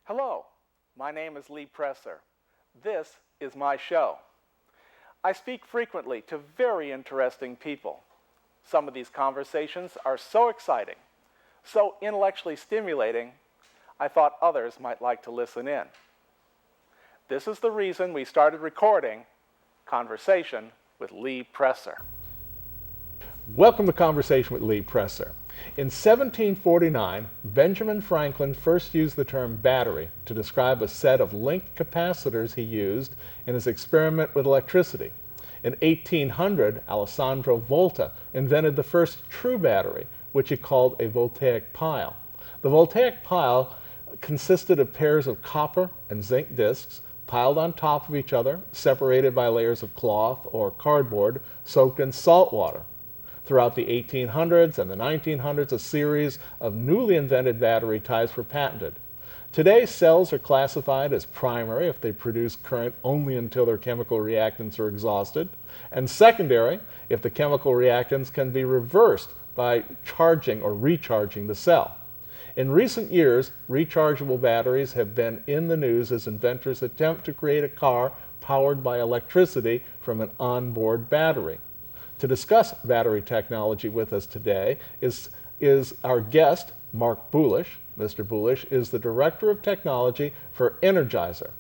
Hello, my name is Lee Presser. This is my show. I speak frequently to very interesting people. Some of these conversations are so exciting, so intellectually stimulating, I thought others might like to listen in. This is the reason we started recording Conversation with Lee Presser. Welcome to Conversation with Lee Presser. In 1749, Benjamin Franklin first used the term battery to describe a set of linked capacitors he used in his experiment with electricity. In 1800, Alessandro Volta invented the first true battery, which he called a voltaic pile. The voltaic pile consisted of pairs of copper and zinc discs piled on top of each other, separated by layers of cloth or cardboard soaked in salt water. Throughout the 1800s and the 1900s, a series of newly invented battery types were patented. Today, cells are classified as primary if they produce current only until their chemical reactants are exhausted, and secondary if the chemical reactants can be reversed by charging or recharging the cell. In recent years, rechargeable batteries have been in the news as inventors attempt to create a car powered by electricity from an onboard battery. To discuss battery technology with us today is our guest, Marc Boolish. Mr. Boolish is the Director of Technology for Energizer.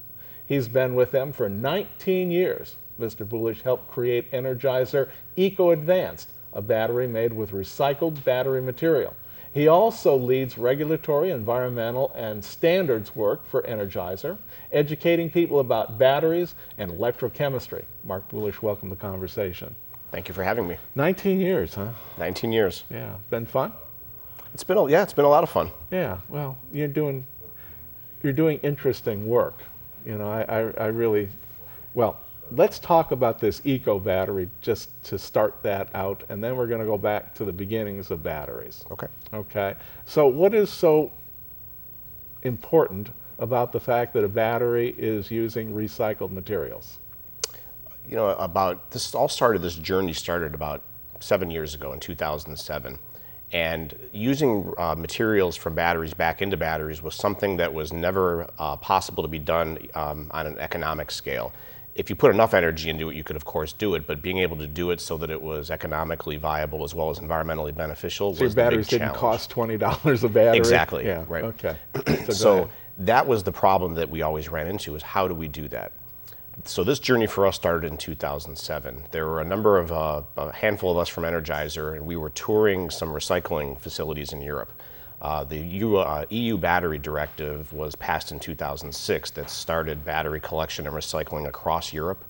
He's been with them for 19 years. Mr. Boolish helped create Energizer EcoAdvanced, a battery made with recycled battery material. He also leads regulatory, environmental, and standards work for Energizer, educating people about batteries and electrochemistry. Marc Boolish, welcome to the conversation. Thank you for having me. 19 years, huh? 19 years. Yeah. Been fun? It's been a lot of fun. Yeah. Well, you're doing interesting work. You know, I really, well, let's talk about this eco battery just to start that out, and then we're going to go back to the beginnings of batteries. Okay. Okay. So what is so important about the fact that a battery is using recycled materials? You know, this journey started about 7 years ago in 2007. And using materials from batteries back into batteries was something that was never possible to be done on an economic scale. If you put enough energy into it, you could of course do it, but being able to do it so that it was economically viable as well as environmentally beneficial was the big challenge. So your batteries didn't cost $20 a battery? Exactly, yeah. Right. Okay. So that was the problem that we always ran into, is how do we do that? So this journey for us started in 2007. There were a handful of us from Energizer, and we were touring some recycling facilities in Europe. The EU battery directive was passed in 2006 that started battery collection and recycling across Europe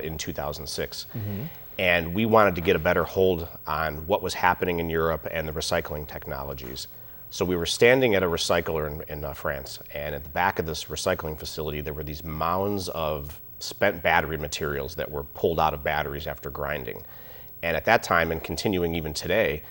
in 2006. Mm-hmm. And we wanted to get a better hold on what was happening in Europe and the recycling technologies. So we were standing at a recycler in France, and at the back of this recycling facility there were these mounds of spent battery materials that were pulled out of batteries after grinding. And at that time, and continuing even today,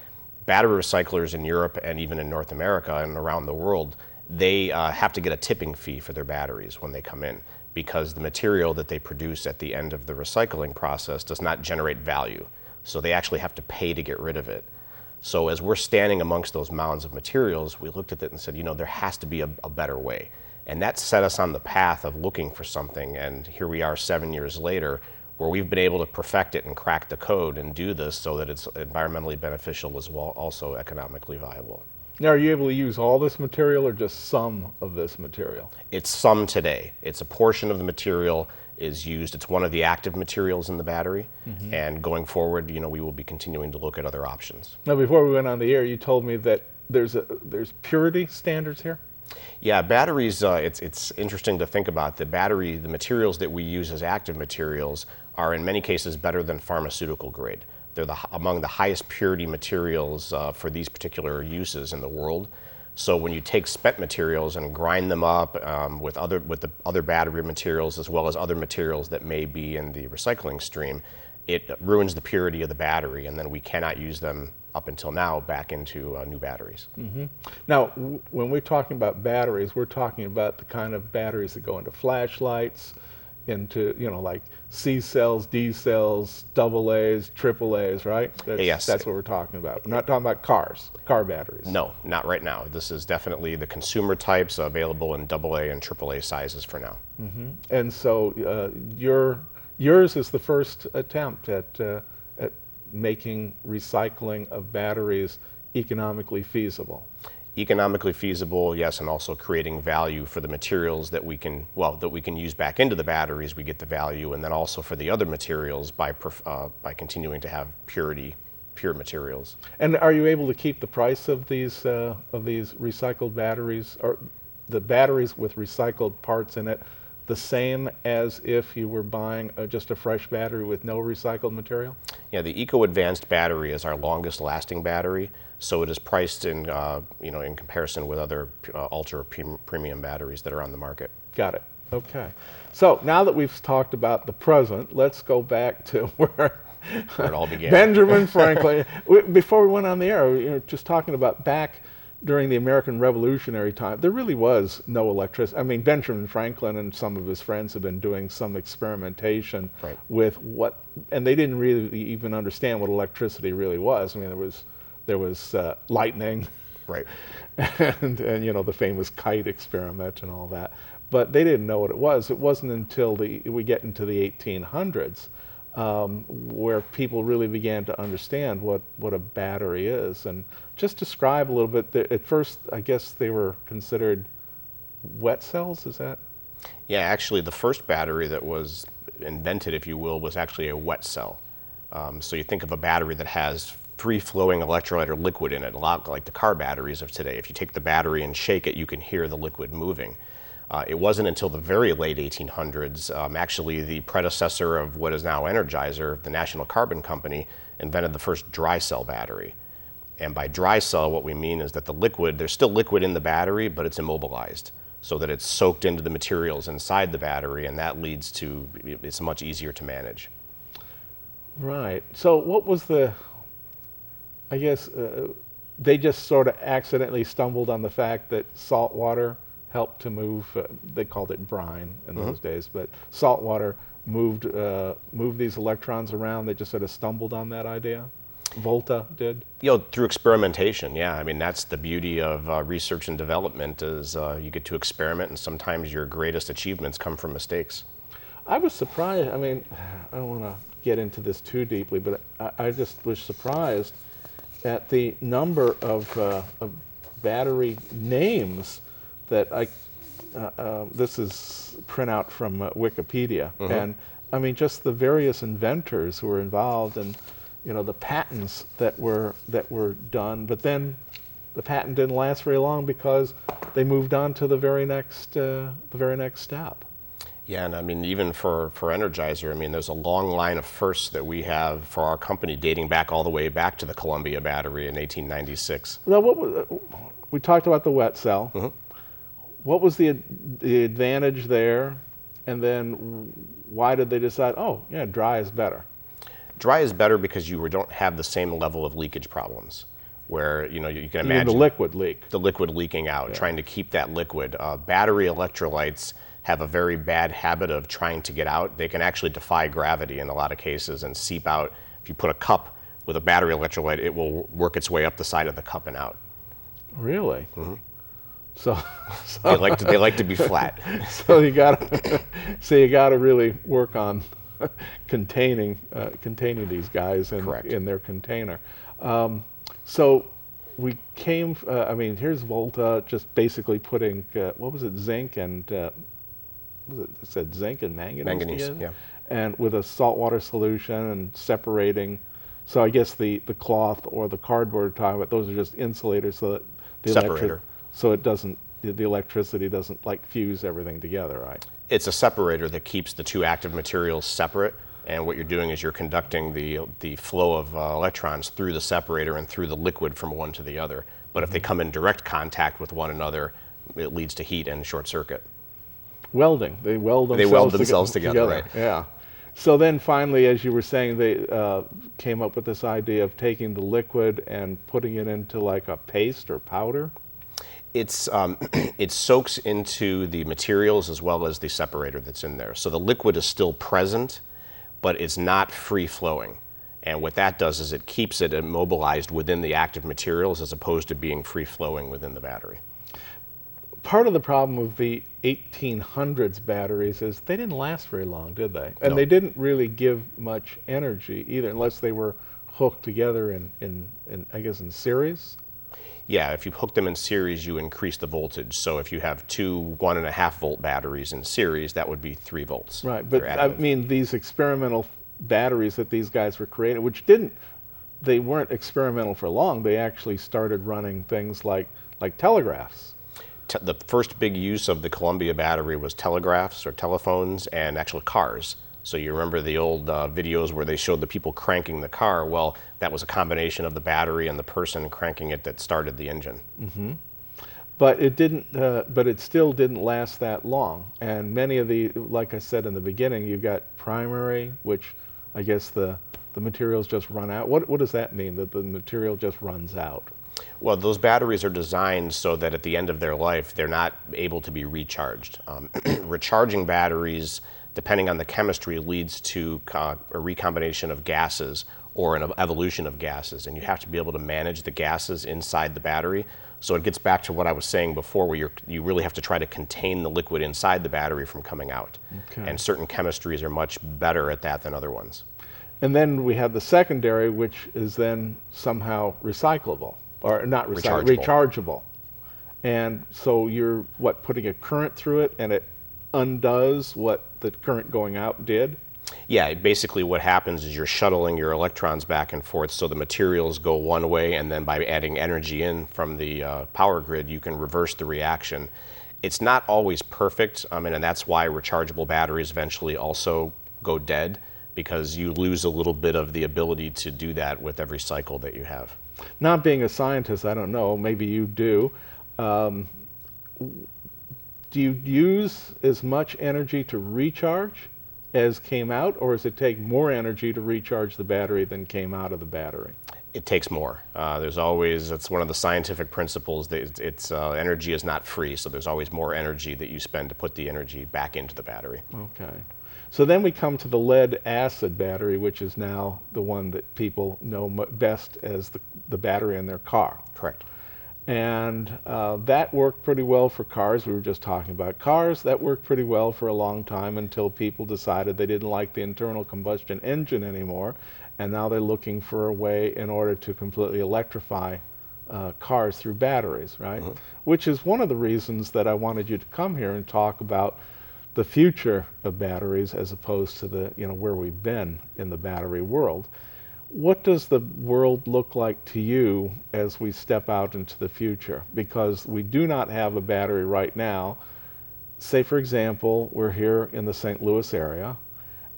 battery recyclers in Europe and even in North America and around the world, they have to get a tipping fee for their batteries when they come in, because the material that they produce at the end of the recycling process does not generate value. So they actually have to pay to get rid of it. So as we're standing amongst those mounds of materials, we looked at it and said, you know, there has to be a better way. And that set us on the path of looking for something, and here we are 7 years later, where we've been able to perfect it and crack the code and do this so that it's environmentally beneficial as well, also economically viable. Now, are you able to use all this material or just some of this material? It's some today. It's a portion of the material is used. It's one of the active materials in the battery, mm-hmm. and going forward, you know, we will be continuing to look at other options. Now, before we went on the air, you told me that there's purity standards here? Yeah, batteries, it's interesting to think about. The materials that we use as active materials are in many cases better than pharmaceutical grade. They're among the highest purity materials for these particular uses in the world. So when you take spent materials and grind them up with the other battery materials as well as other materials that may be in the recycling stream, it ruins the purity of the battery, and then we cannot use them up until now back into new batteries. Mm-hmm. Now, when we're talking about batteries, we're talking about the kind of batteries that go into flashlights, into, you know, like C cells, D cells, AA's, AAA's, right? Yes. That's what we're talking about. We're not talking about car batteries. No, not right now. This is definitely the consumer types available in AA and AAA sizes for now. Mm-hmm. And so yours is the first attempt at making recycling of batteries economically feasible. Economically feasible, yes, and also creating value for the materials that we can use back into the batteries. We get the value, and then also for the other materials by continuing to have pure materials. And are you able to keep the price of these recycled batteries, or the batteries with recycled parts in it, the same as if you were buying just a fresh battery with no recycled material? Yeah, the EcoAdvanced battery is our longest lasting battery, so it is priced in in comparison with other ultra premium batteries that are on the market. Got it. Okay. So now that we've talked about the present, let's go back to where it all began. Benjamin Franklin. Before we went on the air, we were just talking about back during the American Revolutionary time, there really was no electricity. I mean, Benjamin Franklin and some of his friends have been doing some experimentation with and they didn't really even understand what electricity really was. I mean, there was lightning, right, and you know, the famous kite experiment and all that, but they didn't know what it was. It wasn't until we get into the 1800s where people really began to understand what a battery is. And just describe a little bit. At first, I guess they were considered wet cells, is that? Yeah, actually the first battery that was invented, if you will, was actually a wet cell. So you think of a battery that has free-flowing electrolyte or liquid in it, a lot like the car batteries of today. If you take the battery and shake it, you can hear the liquid moving. It wasn't until the very late 1800s, actually the predecessor of what is now Energizer, the National Carbon Company, invented the first dry cell battery. And by dry cell, what we mean is that the liquid, there's still liquid in the battery, but it's immobilized, so that it's soaked into the materials inside the battery, and that leads to, it's much easier to manage. Right. So what was I guess they just sort of accidentally stumbled on the fact that salt water helped to move, they called it brine in those days, but salt water moved these electrons around. They just sort of stumbled on that idea. Volta did? You know, through experimentation, yeah. I mean, that's the beauty of research and development is you get to experiment, and sometimes your greatest achievements come from mistakes. I was surprised. I mean, I don't want to get into this too deeply, but I just was surprised at the number of battery names that this is printout from Wikipedia, and I mean, just the various inventors who were involved, and you know, the patents that were done, but then the patent didn't last very long because they moved on to the very next step. Yeah, and I mean, even for Energizer, I mean, there's a long line of firsts that we have for our company dating back all the way back to the Columbia battery in 1896. Now, we talked about the wet cell. What was the advantage there, and then why did they decide, oh, yeah, dry is better? Dry is better because you don't have the same level of leakage problems, where you can imagine the liquid leak. The liquid leaking out, trying to keep that liquid. Battery electrolytes have a very bad habit of trying to get out. They can actually defy gravity in a lot of cases and seep out. If you put a cup with a battery electrolyte, it will work its way up the side of the cup and out. Really? So they like to be flat. So you gotta really work on containing these guys in their container. So we came. I mean, here's Volta just basically putting what was it, zinc and it said zinc and manganese together? Yeah. And with a saltwater solution and separating. So I guess the cloth or the cardboard tie, but those are just insulators, so that the electricity doesn't like fuse everything together, right? It's a separator that keeps the two active materials separate, and what you're doing is you're conducting the flow of electrons through the separator and through the liquid from one to the other. But if they come in direct contact with one another, it leads to heat and short circuit. Welding. They weld themselves together. Right? Yeah. So then finally, as you were saying, they came up with this idea of taking the liquid and putting it into like a paste or powder. It's it soaks into the materials as well as the separator that's in there. So the liquid is still present, but it's not free flowing. And what that does is it keeps it immobilized within the active materials as opposed to being free flowing within the battery. Part of the problem with the 1800s batteries is they didn't last very long, did they? And No. they didn't really give much energy either, unless they were hooked together in I guess in series. Yeah, if you hook them in series, you increase the voltage. So if you have two 1.5 volt batteries in series, that would be 3 volts. Right, but They're I additive. mean these experimental batteries that these guys were creating, which they weren't experimental for long. They actually started running things like telegraphs. The first big use of the Columbia battery was telegraphs or telephones and actual cars. So you remember the old videos where they showed the people cranking the car? Well, that was a combination of the battery and the person cranking it that started the engine. But it didn't. But it still didn't last that long. And many of the, like I said in the beginning, you got primary, which I guess the materials just run out. What does that mean? That the material just runs out? Well, those batteries are designed so that at the end of their life, they're not able to be recharged. Recharging batteries, depending on the chemistry, leads to a recombination of gases or an evolution of gases. And you have to be able to manage the gases inside the battery. So it gets back to what I was saying before, where you really have to try to contain the liquid inside the battery from coming out. Okay. And certain chemistries are much better at that than other ones. And then we have the secondary, which is then somehow recyclable, or not recyclable, rechargeable. And so you're, putting a current through it, and it undoes what the current going out did? Yeah, basically what happens is you're shuttling your electrons back and forth, so the materials go one way, and then by adding energy in from the power grid, you can reverse the reaction. It's not always perfect, and that's why rechargeable batteries eventually also go dead, because you lose a little bit of the ability to do that with every cycle that you have. Not being a scientist, I don't know, maybe you do. Do you use as much energy to recharge as came out, or does it take more energy to recharge the battery than came out of the battery? It takes more. It's one of the scientific principles that energy is not free, so there's always more energy that you spend to put the energy back into the battery. Okay. So then we come to the lead acid battery, which is now the one that people know best as the battery in their car. Correct. And that worked pretty well for cars. We were just talking about cars. That worked pretty well for a long time until people decided they didn't like the internal combustion engine anymore. And now they're looking for a way in order to completely electrify cars through batteries, right? Mm-hmm. Which is one of the reasons that I wanted you to come here and talk about the future of batteries as opposed to where we've been in the battery world. What does the world look like to you as we step out into the future? Because we do not have a battery right now. Say, for example, we're here in the St. Louis area,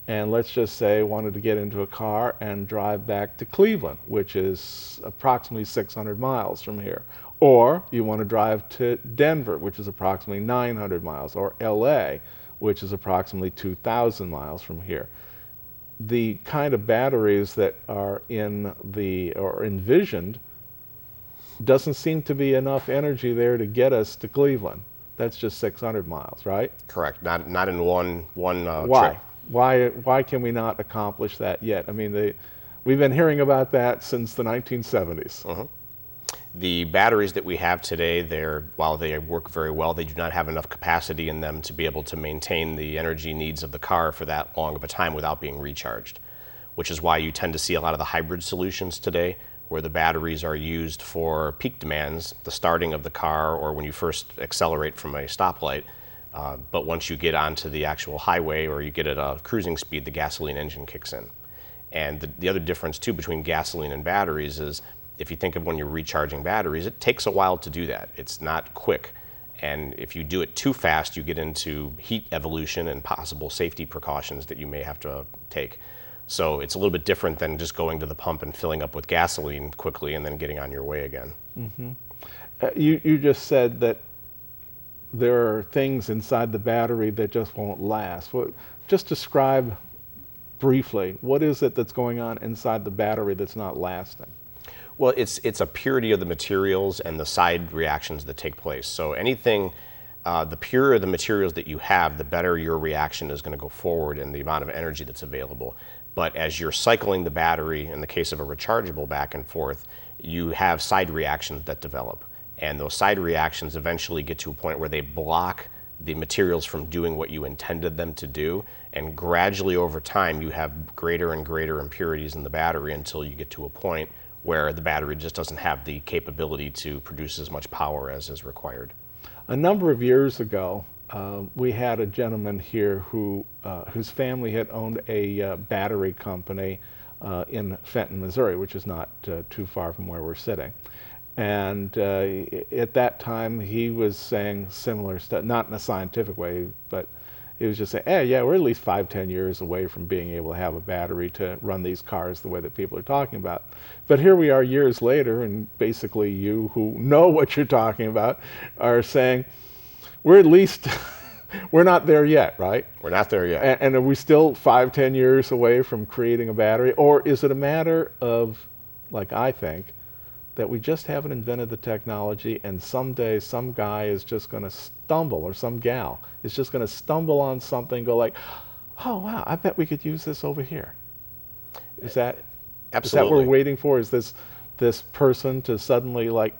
and let's just say wanted to get into a car and drive back to Cleveland, which is approximately 600 miles from here. Or you want to drive to Denver, which is approximately 900 miles, or LA, which is approximately 2,000 miles from here. The kind of batteries that are envisioned doesn't seem to be enough energy there to get us to Cleveland. That's just 600 miles, right? Correct. Not in one Why? trip. Why can we not accomplish that yet? I mean, we've been hearing about that since the 1970s. Uh-huh. The batteries that we have today, while they work very well, they do not have enough capacity in them to be able to maintain the energy needs of the car for that long of a time without being recharged, which is why you tend to see a lot of the hybrid solutions today, where the batteries are used for peak demands, the starting of the car, or when you first accelerate from a stoplight. But once you get onto the actual highway or you get at a cruising speed, the gasoline engine kicks in. And the other difference, too, between gasoline and batteries is, if you think of when you're recharging batteries, it takes a while to do that. It's not quick. And if you do it too fast, you get into heat evolution and possible safety precautions that you may have to take. So it's a little bit different than just going to the pump and filling up with gasoline quickly and then getting on your way again. Mm-hmm. You just said that there are things inside the battery that just won't last. Just describe briefly, what is it that's going on inside the battery that's not lasting? Well, it's a purity of the materials and the side reactions that take place. So anything, the purer the materials that you have, the better your reaction is going to go forward and the amount of energy that's available. But as you're cycling the battery, in the case of a rechargeable back and forth, you have side reactions that develop. And those side reactions eventually get to a point where they block the materials from doing what you intended them to do. And gradually over time, you have greater and greater impurities in the battery until you get to a point where the battery just doesn't have the capability to produce as much power as is required. A number of years ago, we had a gentleman here whose family had owned a battery company in Fenton, Missouri, which is not too far from where we're sitting. And at that time, he was saying similar stuff, not in a scientific way, but he was just saying, hey, yeah, we're at least 5-10 years away from being able to have a battery to run these cars the way that people are talking about. But here we are years later, and basically you who know what you're talking about are saying, we're at least, we're not there yet, right? We're not there yet. And are we still 5-10 years away from creating a battery? Or is it a matter of, like I think, that we just haven't invented the technology, and someday some guy is just going to stumble, or some gal is just going to stumble on something, go like, oh wow, I bet we could use this over here. Is that Absolutely. Is that what we're waiting for? Is this person to suddenly like,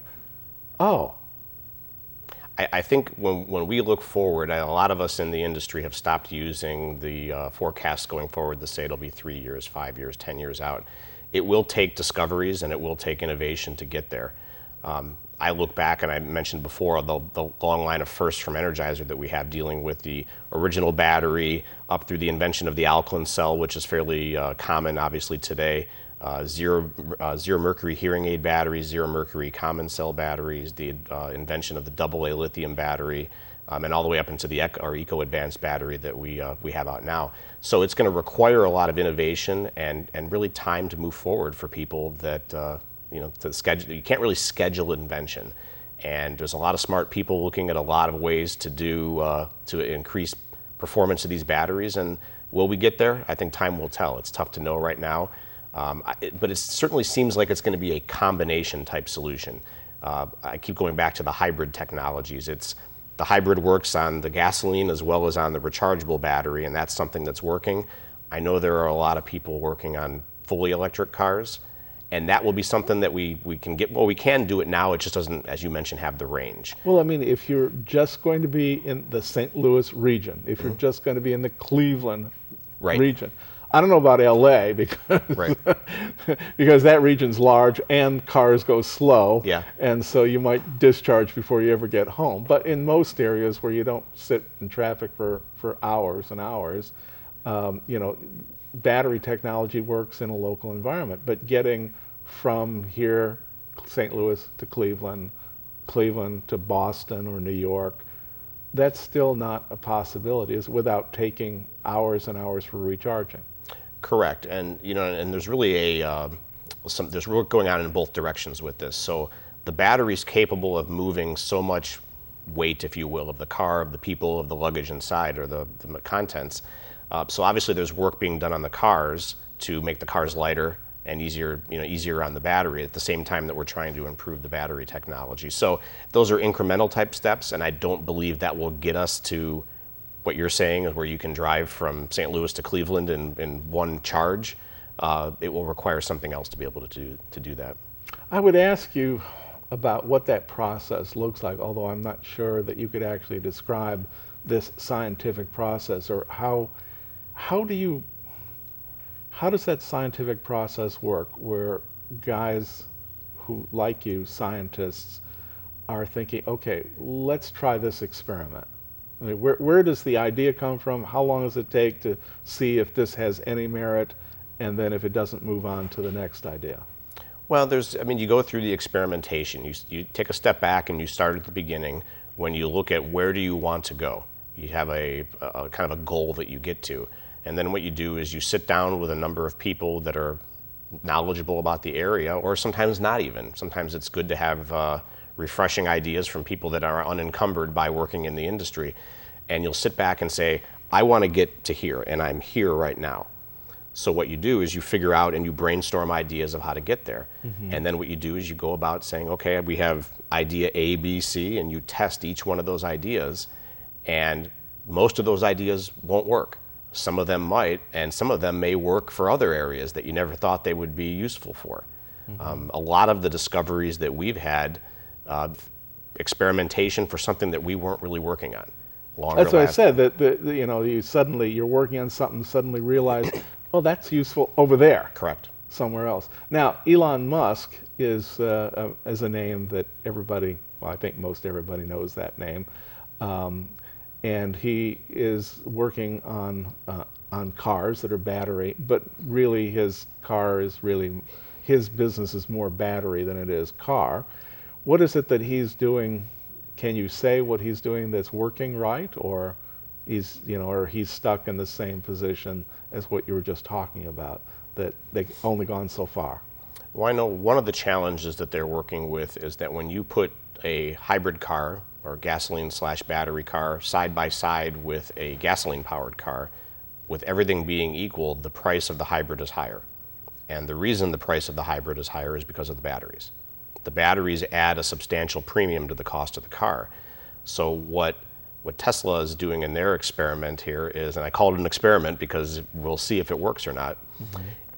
oh? I think when we look forward, a lot of us in the industry have stopped using the forecasts going forward to say it'll be 3 years, 5 years, 10 years out. It will take discoveries and it will take innovation to get there. I look back, and I mentioned before the long line of firsts from Energizer that we have, dealing with the original battery up through the invention of the alkaline cell, which is fairly common obviously today, zero mercury hearing aid batteries, zero mercury common cell batteries, the invention of the AA lithium battery, and all the way up into our EcoAdvanced battery that we have out now. So it's going to require a lot of innovation and really time to move forward for people that to schedule. You can't really schedule invention, and there's a lot of smart people looking at a lot of ways to increase performance of these batteries. And will we get there? I think time will tell. It's tough to know right now, but it certainly seems like it's going to be a combination type solution. I keep going back to the hybrid technologies. The hybrid works on the gasoline as well as on the rechargeable battery, and that's something that's working. I know there are a lot of people working on fully electric cars, and that will be something that we can get. Well, we can do it now. It just doesn't, as you mentioned, have the range. Well, I mean, if you're just going to be in the St. Louis region, if you're just going to be in the Cleveland region, I don't know about LA because because that region's large and cars go slow, and so you might discharge before you ever get home. But in most areas where you don't sit in traffic for hours and hours, battery technology works in a local environment. But getting from here, St. Louis to Cleveland, Cleveland to Boston or New York, that's still not a possibility without taking hours and hours for recharging. Correct, and and there's really there's work going on in both directions with this. So the battery's capable of moving so much weight, if you will, of the car, of the people, of the luggage inside, or the contents. So obviously there's work being done on the cars to make the cars lighter and easier on the battery at the same time that we're trying to improve the battery technology. So those are incremental type steps, and I don't believe that will get us to what you're saying is where you can drive from St. Louis to Cleveland in one charge. It will require something else to be able to do that. I would ask you about what that process looks like, although I'm not sure that you could actually describe this scientific process, or how does that scientific process work, where guys who, like you, scientists, are thinking, okay, let's try this experiment. I mean, where does the idea come from? How long does it take to see if this has any merit, and then if it doesn't, move on to the next idea? Well, you go through the experimentation. You take a step back and you start at the beginning when you look at where do you want to go. You have a kind of a goal that you get to. And then what you do is you sit down with a number of people that are knowledgeable about the area, or sometimes not even. Sometimes it's good to have refreshing ideas from people that are unencumbered by working in the industry. And you'll sit back and say, I want to get to here, and I'm here right now. So what you do is you figure out and you brainstorm ideas of how to get there. And then what you do is you go about saying, okay, we have idea A, B, C, and you test each one of those ideas. And most of those ideas won't work. Some of them might, and some of them may work for other areas that you never thought they would be useful for. A lot of the discoveries that we've had, experimentation for something that we weren't really working on. That's what I said, that you're working on something, suddenly realize, oh, that's useful over there. Correct. Somewhere else. Now, Elon Musk is a name that everybody, well, I think most everybody knows that name. And he is working on cars that are battery, but really his business is more battery than it is car. What is it that he's doing? Can you say what he's doing that's working right, or he's stuck in the same position as what you were just talking about, that they've only gone so far? Well, I know one of the challenges that they're working with is that when you put a hybrid car or gasoline/battery car side by side with a gasoline-powered car, with everything being equal, the price of the hybrid is higher. And the reason the price of the hybrid is higher is because of the batteries. The batteries add a substantial premium to the cost of the car. So what Tesla is doing in their experiment here is, and I call it an experiment because we'll see if it works or not,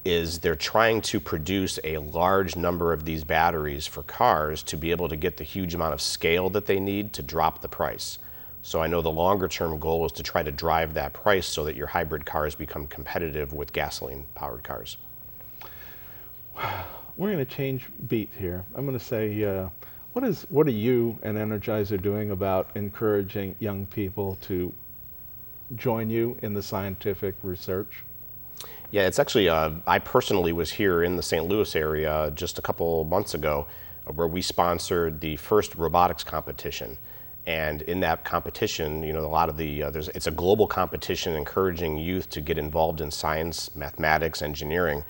is they're trying to produce a large number of these batteries for cars to be able to get the huge amount of scale that they need to drop the price. So I know the longer term goal is to try to drive that price so that your hybrid cars become competitive with gasoline powered cars. We're going to change beat here. I'm going to say, what are you and Energizer doing about encouraging young people to join you in the scientific research? Yeah, it's actually, I personally was here in the St. Louis area just a couple months ago where we sponsored the first robotics competition. And in that competition, a lot of it's a global competition encouraging youth to get involved in science, mathematics, engineering.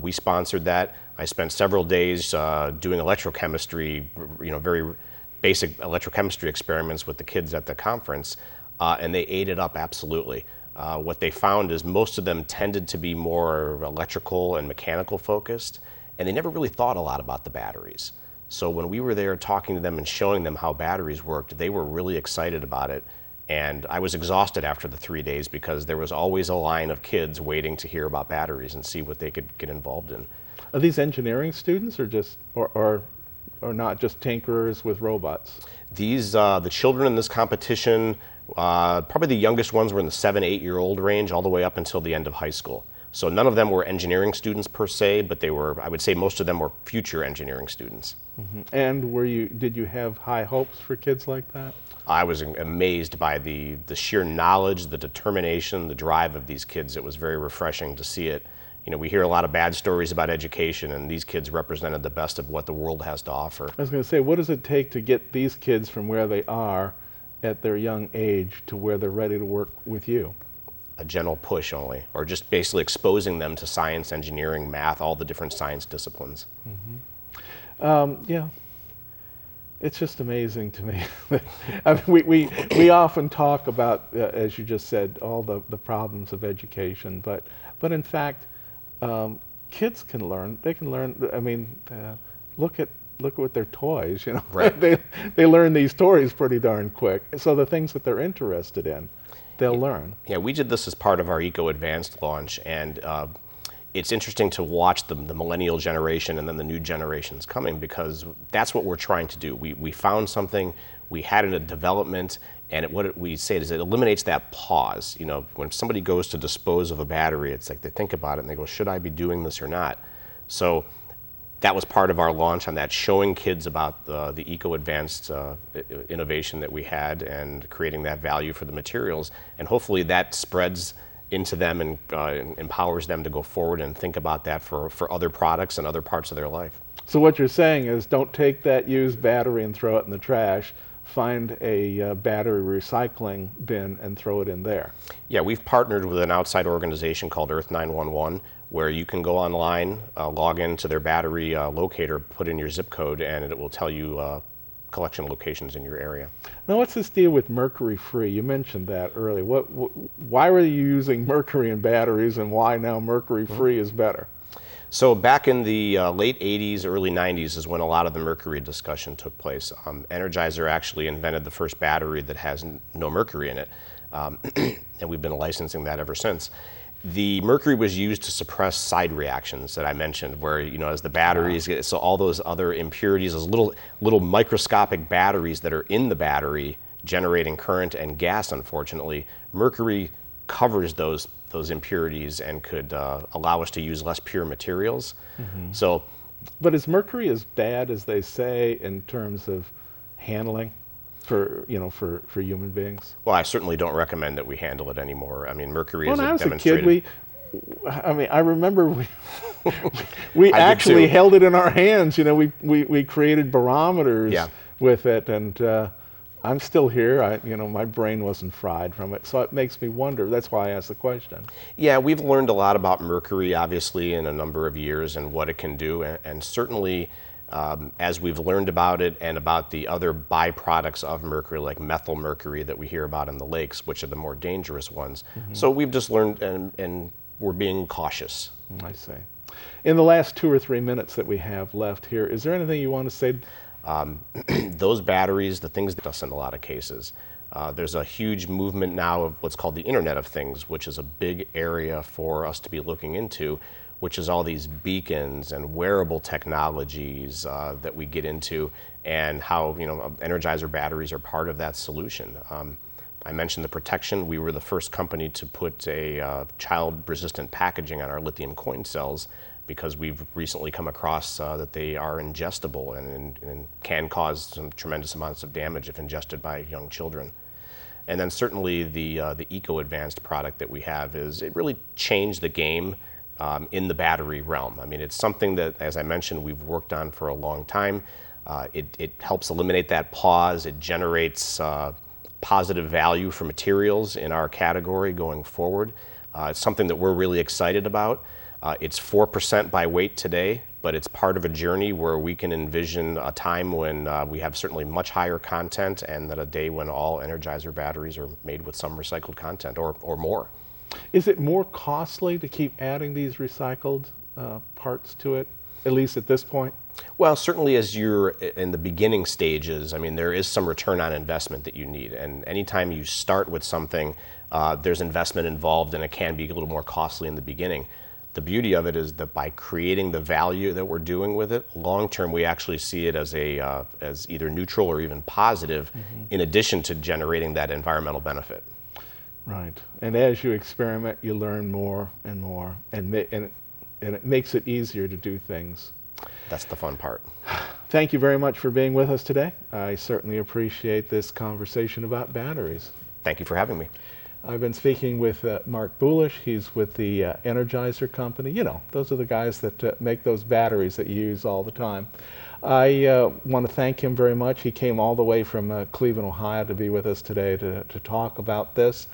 We sponsored that. I spent several days doing electrochemistry, very basic electrochemistry experiments with the kids at the conference, and they ate it up absolutely. What they found is most of them tended to be more electrical and mechanical focused, and they never really thought a lot about the batteries. So when we were there talking to them and showing them how batteries worked, they were really excited about it. And I was exhausted after the 3 days because there was always a line of kids waiting to hear about batteries and see what they could get involved in. Are these engineering students or not just tinkerers with robots? These, the children in this competition, probably the youngest ones were in the 7-8-year-old range all the way up until the end of high school. So none of them were engineering students per se, but they were, I would say most of them were future engineering students. And did you have high hopes for kids like that? I was amazed by the sheer knowledge, the determination, the drive of these kids. It was very refreshing to see it. We hear a lot of bad stories about education, and these kids represented the best of what the world has to offer. I was going to say, what does it take to get these kids from where they are at their young age to where they're ready to work with you? A gentle push only, or just basically exposing them to science, engineering, math, all the different science disciplines. Yeah. It's just amazing to me. I mean, we often talk about, as you just said, all the problems of education, but in fact, kids can learn. They can learn. I mean, look at with their toys. Right. they learn these toys pretty darn quick. So the things that they're interested in, they'll learn. Yeah, we did this as part of our EcoAdvanced launch, and it's interesting to watch the millennial generation and then the new generations coming, because that's what we're trying to do. We found something, we had it in development, and what we say is it eliminates that pause. When somebody goes to dispose of a battery, it's like they think about it and they go, should I be doing this or not? So that was part of our launch on that, showing kids about the EcoAdvanced innovation that we had and creating that value for the materials. And hopefully that spreads into them and empowers them to go forward and think about that for other products and other parts of their life. So what you're saying is, don't take that used battery and throw it in the trash. Find a battery recycling bin and throw it in there. Yeah, we've partnered with an outside organization called Earth 911, where you can go online, log into their battery locator, put in your zip code, and it will tell you collection locations in your area. Now, what's this deal with mercury-free? You mentioned that earlier. Why were you using mercury in batteries, and why now mercury-free is better? So back in the late 80s, early 90s is when a lot of the mercury discussion took place. Energizer actually invented the first battery that has no mercury in it, and we've been licensing that ever since. The mercury was used to suppress side reactions that I mentioned, where, you know, as the batteries get, so all those other impurities, those little microscopic batteries that are in the battery generating current and gas, unfortunately, mercury covers those impurities and could allow us to use less pure materials. So, but is mercury as bad as they say in terms of handling for human beings? well, I certainly don't recommend that we handle it anymore. I mean, mercury is When I a was a demonstrated. kid, I remember we actually too. held it in our hands. You know, we created barometers Yeah. with it, and I'm still here. My brain wasn't fried from it, so it makes me wonder. That's why I asked the question. Yeah, we've learned a lot about mercury, obviously, in a number of years and what it can do. And certainly, as we've learned about it and about the other byproducts of mercury, like methyl mercury that we hear about in the lakes, which are the more dangerous ones. So we've just learned, and we're being cautious. I see. In the last 2 or 3 minutes that we have left here, is there anything you want to say? Those batteries, the things that us in a lot of cases. There's a huge movement now of what's called the Internet of Things, which is a big area for us to be looking into, which is all these beacons and wearable technologies that we get into, and how Energizer batteries are part of that solution. I mentioned the protection. We were the first company to put a child-resistant packaging on our lithium coin cells, because we've recently come across that they are ingestible and can cause some tremendous amounts of damage if ingested by young children. And then certainly the EcoAdvanced product that we have it really changed the game in the battery realm. I mean, it's something that, as I mentioned, we've worked on for a long time. It helps eliminate that pause. It generates positive value for materials in our category going forward. It's something that we're really excited about. It's 4% by weight today, but it's part of a journey where we can envision a time when we have certainly much higher content, and that a day when all Energizer batteries are made with some recycled content or more. Is it more costly to keep adding these recycled parts to it, at least at this point? Well, certainly as you're in the beginning stages, I mean, there is some return on investment that you need. And anytime you start with something, there's investment involved, and it can be a little more costly in the beginning. The beauty of it is that by creating the value that we're doing with it, long term we actually see it as as either neutral or even positive, in addition to generating that environmental benefit. Right. And as you experiment, you learn more and more, and it makes it easier to do things. That's the fun part. Thank you very much for being with us today. I certainly appreciate this conversation about batteries. Thank you for having me. I've been speaking with Marc Boolish. He's with the Energizer company. You know, those are the guys that make those batteries that you use all the time. I want to thank him very much. He came all the way from Cleveland, Ohio to be with us today to talk about this.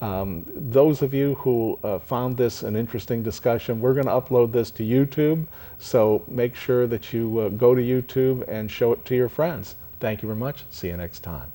Those of you who found this an interesting discussion, we're going to upload this to YouTube, so make sure that you go to YouTube and show it to your friends. Thank you very much. See you next time.